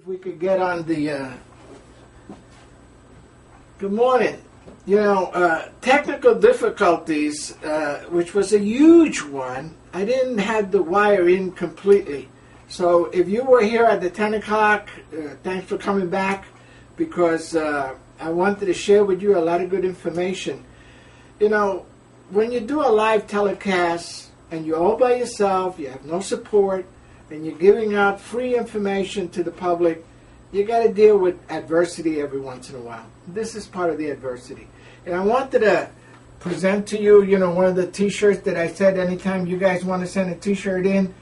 we could get on the good morning. You know, technical difficulties, which was a huge one. I didn't have the wire in completely. So if you were here at the 10 o'clock, thanks for coming back, because I wanted to share with you a lot of good information. You know, when you do a live telecast and you're all by yourself, you have no support, and you're giving out free information to the public, you got to deal with adversity every once in a while. This is part of the adversity. And I wanted to present to you, you know, one of the t-shirts that I said anytime you guys want to send a t-shirt in,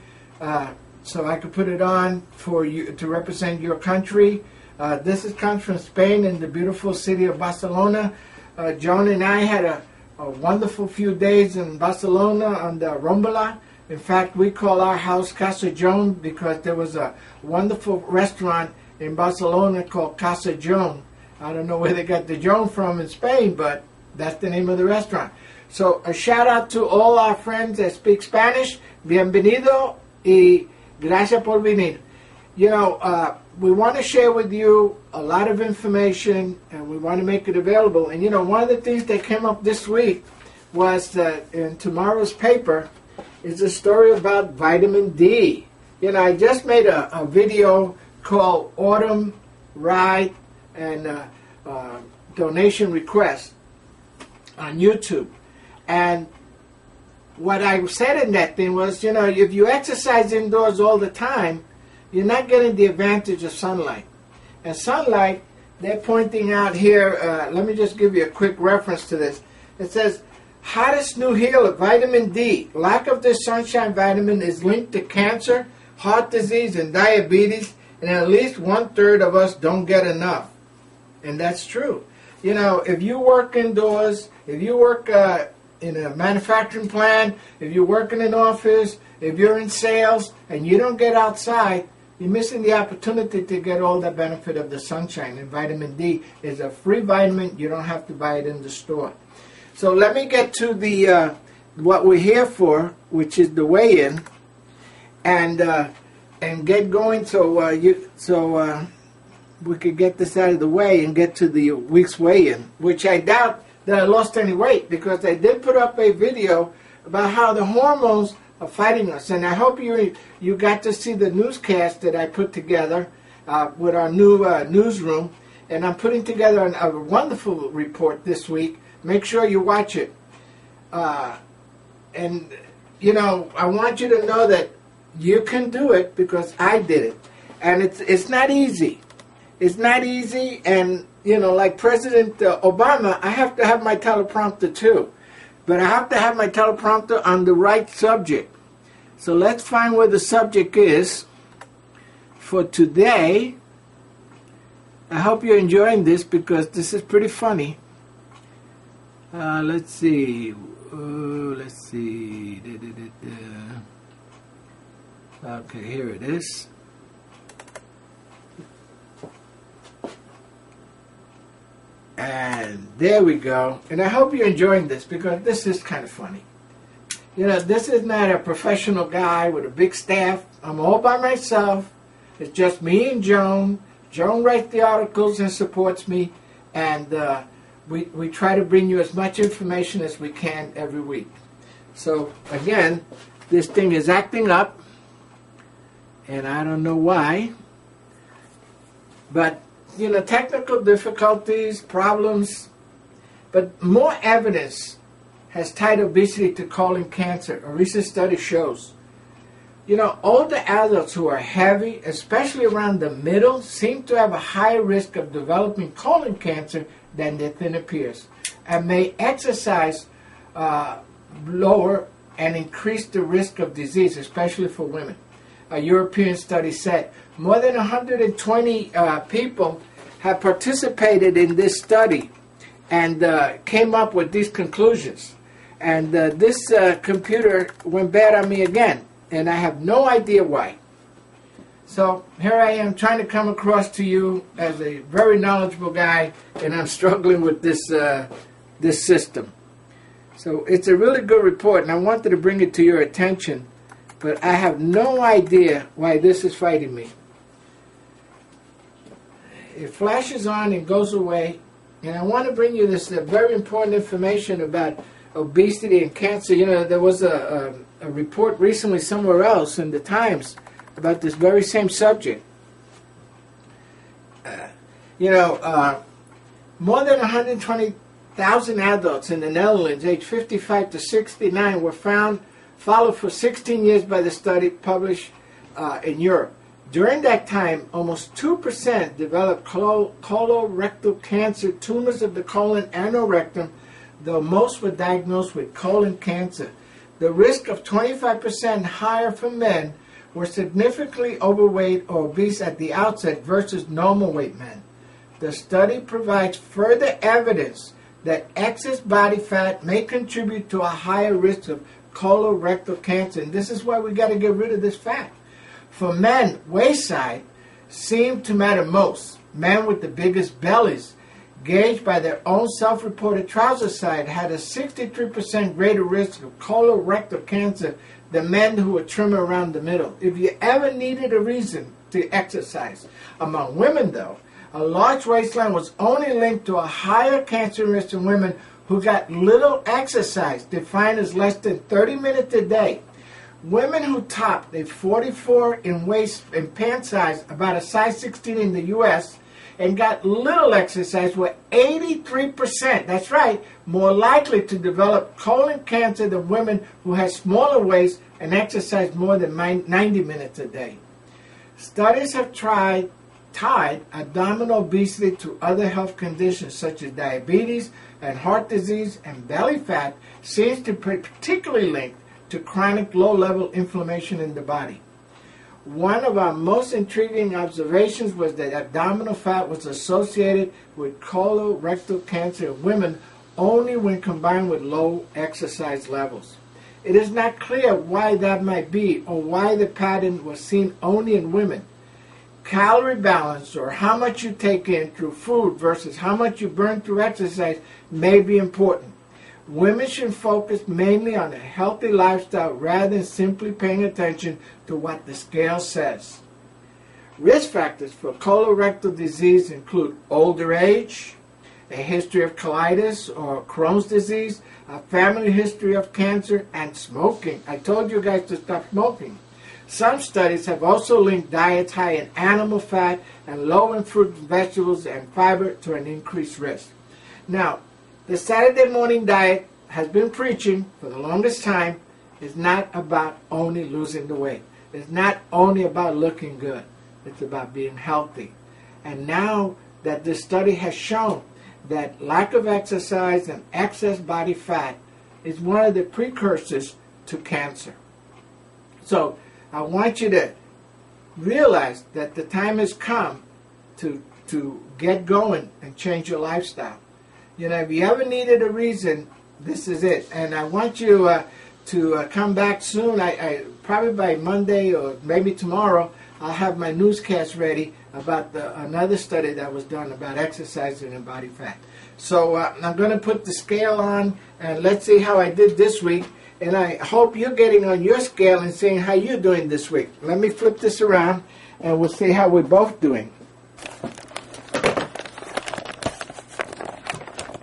so I could put it on for you to represent your country. This comes from Spain in the beautiful city of Barcelona. Joan and I had a wonderful few days in Barcelona on the Rambla. In fact, we call our house Casa Joan because there was a wonderful restaurant in Barcelona called Casa Joan. I don't know where they got the Joan from in Spain, but that's the name of the restaurant. So a shout out to all our friends that speak Spanish. Bienvenido y gracias por venir. You know, we want to share with you a lot of information, and we want to make it available. And you know, one of the things that came up this week was that in tomorrow's paper is a story about vitamin D. You know, I just made a video called Autumn Ride and Donation Request on YouTube. And what I said in that thing was, you know, if you exercise indoors all the time, you're not getting the advantage of sunlight. And sunlight, they're pointing out here, let me just give you a quick reference to this. It says, hottest new healer, vitamin D. Lack of this sunshine vitamin is linked to cancer, heart disease, and diabetes, and at least 1/3 of us don't get enough. And that's true. You know, if you work indoors, if you work in a manufacturing plant, if you work in an office, if you're in sales, and you don't get outside, you're missing the opportunity to get all the benefit of the sunshine. And vitamin D is a free vitamin. You don't have to buy it in the store. So let me get to the what we're here for, which is the weigh-in, and get going so we could get this out of the way and get to the week's weigh-in, which I doubt that I lost any weight, because I did put up a video about how the hormones are fighting us. And I hope you got to see the newscast that I put together with our new newsroom. And I'm putting together a wonderful report this week. Make sure you watch it. And, you know, I want you to know that you can do it, because I did it. And it's not easy. It's not easy. And, you know, like President Obama, I have to have my teleprompter too. But I have to have my teleprompter on the right subject. So let's find where the subject is for today. I hope you're enjoying this, because this is pretty funny. Let's see. Let's see. Okay, here it is. And there we go. And I hope you're enjoying this, because this is kind of funny. You know, this is not a professional guy with a big staff. I'm all by myself. It's just me and Joan. Joan writes the articles and supports me. And we try to bring you as much information as we can every week. So, again, this thing is acting up. And I don't know why. But, you know, technical difficulties, problems. But more evidence has tied obesity to colon cancer. A recent study shows. You know, older adults who are heavy, especially around the middle, seem to have a higher risk of developing colon cancer than their thinner peers, and may exercise lower and increase the risk of disease, especially for women. A European study said more than 120 people have participated in this study and came up with these conclusions. And this computer went bad on me again, and I have no idea why. So here I am trying to come across to you as a very knowledgeable guy, and I'm struggling with this this system. So it's a really good report, and I wanted to bring it to your attention, but I have no idea why this is fighting me. it flashes on and goes away. And I want to bring you this very important information about obesity and cancer. You know, there was a report recently somewhere else in the Times about this very same subject. More than 120,000 adults in the Netherlands, aged 55 to 69, were followed for 16 years by the study published in Europe. During that time, almost 2% developed colorectal cancer, tumors of the colon and or rectum, though most were diagnosed with colon cancer. The risk of 25% higher for men were significantly overweight or obese at the outset versus normal weight men. The study provides further evidence that excess body fat may contribute to a higher risk of colorectal cancer. And this is why we got to get rid of this fat. For men, waist size seemed to matter most. Men with the biggest bellies, gauged by their own self-reported trouser size, had a 63% greater risk of colorectal cancer than men who were trimmer around the middle. If you ever needed a reason to exercise. Among women, though, a large waistline was only linked to a higher cancer risk in women who got little exercise, defined as less than 30 minutes a day. Women who topped a 44 in waist and pant size, about a size 16 in the U.S., and got little exercise were 83%, that's right, more likely to develop colon cancer than women who had smaller waists and exercised more than 90 minutes a day. Studies have tied abdominal obesity to other health conditions such as diabetes and heart disease, and belly fat seems to be particularly linked to chronic low-level inflammation in the body. One of our most intriguing observations was that abdominal fat was associated with colorectal cancer in women only when combined with low exercise levels. It is not clear why that might be or why the pattern was seen only in women. Calorie balance, or how much you take in through food versus how much you burn through exercise, may be important. Women should focus mainly on a healthy lifestyle rather than simply paying attention to what the scale says. Risk factors for colorectal disease include older age, a history of colitis or Crohn's disease, a family history of cancer, and smoking. I told you guys to stop smoking. Some studies have also linked diets high in animal fat and low in fruits, vegetables, and fiber to an increased risk. Now, the Saturday morning diet has been preaching for the longest time is not about only losing the weight. It's not only about looking good. It's about being healthy. And now that this study has shown that lack of exercise and excess body fat is one of the precursors to cancer. So I want you to realize that the time has come to get going and change your lifestyle. You know, if you ever needed a reason, this is it. And I want you to come back soon. I probably by Monday or maybe tomorrow, I'll have my newscast ready about another study that was done about exercising and body fat. So I'm going to put the scale on, and let's see how I did this week. And I hope you're getting on your scale and seeing how you're doing this week. Let me flip this around, and we'll see how we're both doing.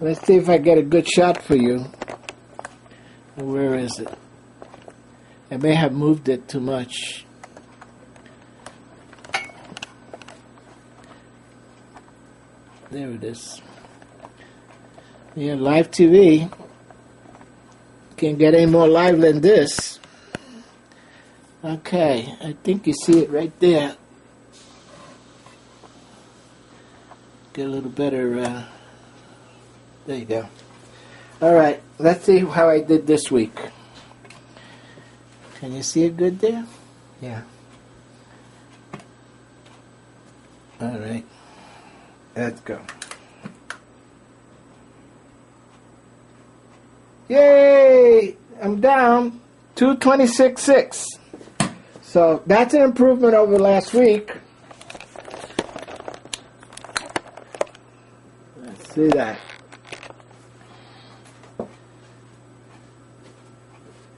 Let's see if I get a good shot for you. Where is it? I may have moved it too much. There it is. Yeah, live TV. Can't get any more live than this. Okay, I think you see it right there. Get a little better... There you go. All right, let's see how I did this week. Can you see it good there? Yeah. All right. Let's go. Yay! I'm down 226.6. So that's an improvement over last week. Let's see that.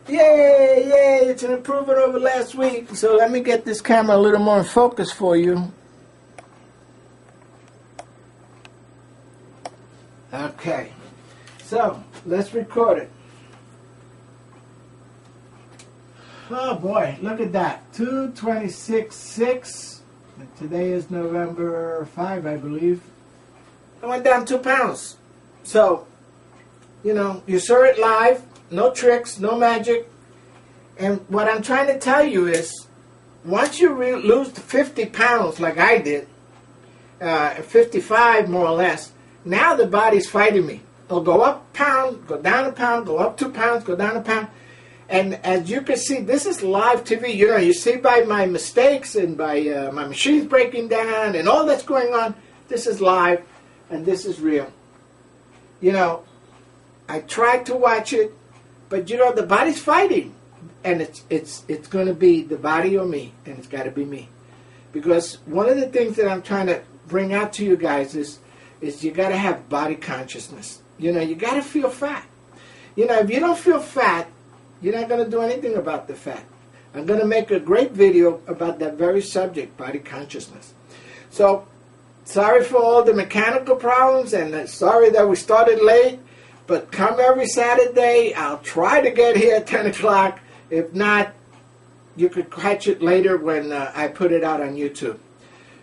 Yay, yay, it's an improvement over last week. So let me get this camera a little more in focus for you. Okay, so let's record it. Oh boy, look at that. 226.6. And today is November 5, I believe. I went down 2 pounds. So, you know, you saw it live. No tricks, no magic. And what I'm trying to tell you is, once you lose 50 pounds like I did, 55 more or less, now the body's fighting me. It'll go up a pound, go down a pound, go up 2 pounds, go down a pound. And as you can see, this is live TV. You know, you see by my mistakes and by my machines breaking down and all that's going on, this is live and this is real. You know, I tried to watch it, but you know, the body's fighting. And it's going to be the body or me, and it's got to be me. Because one of the things that I'm trying to bring out to you guys is you got to have body consciousness. You know, you got to feel fat. You know, if you don't feel fat, you're not going to do anything about the fat. I'm going to make a great video about that very subject, body consciousness. So, sorry for all the mechanical problems, and sorry that we started late, but come every Saturday. I'll try to get here at 10 o'clock. If not, you could catch it later when I put it out on YouTube.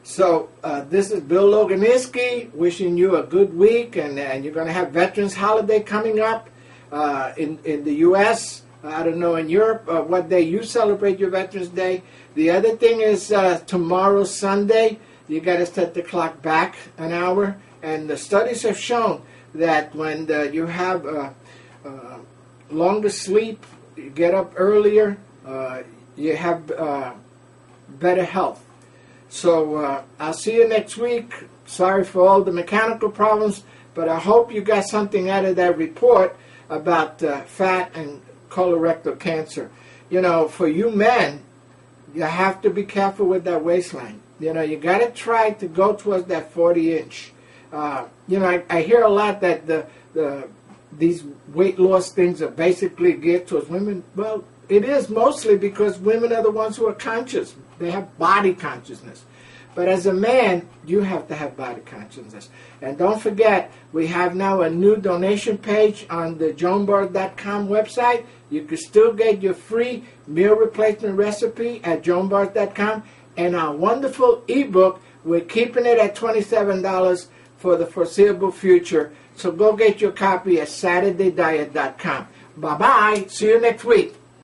So, this is Bill Loganiski wishing you a good week, and you're going to have Veterans Holiday coming up in the U.S., I don't know in Europe what day you celebrate your Veterans Day. The other thing is tomorrow, Sunday, you got to set the clock back an hour. And the studies have shown that when you have longer sleep, you get up earlier, you have better health. So I'll see you next week. Sorry for all the mechanical problems, but I hope you got something out of that report about fat and colorectal cancer. You know, for you men, you have to be careful with that waistline. You know, you got to try to go towards that 40-inch. You know, I hear a lot that these weight loss things are basically geared towards women. Well, it is mostly because women are the ones who are conscious. They have body consciousness. But as a man, you have to have body consciousness. And don't forget, we have now a new donation page on the JoanBars.com website. You can still get your free meal replacement recipe at JoanBars.com. And our wonderful ebook, we're keeping it at $27 for the foreseeable future. So go get your copy at SaturdayDiet.com. Bye-bye. See you next week.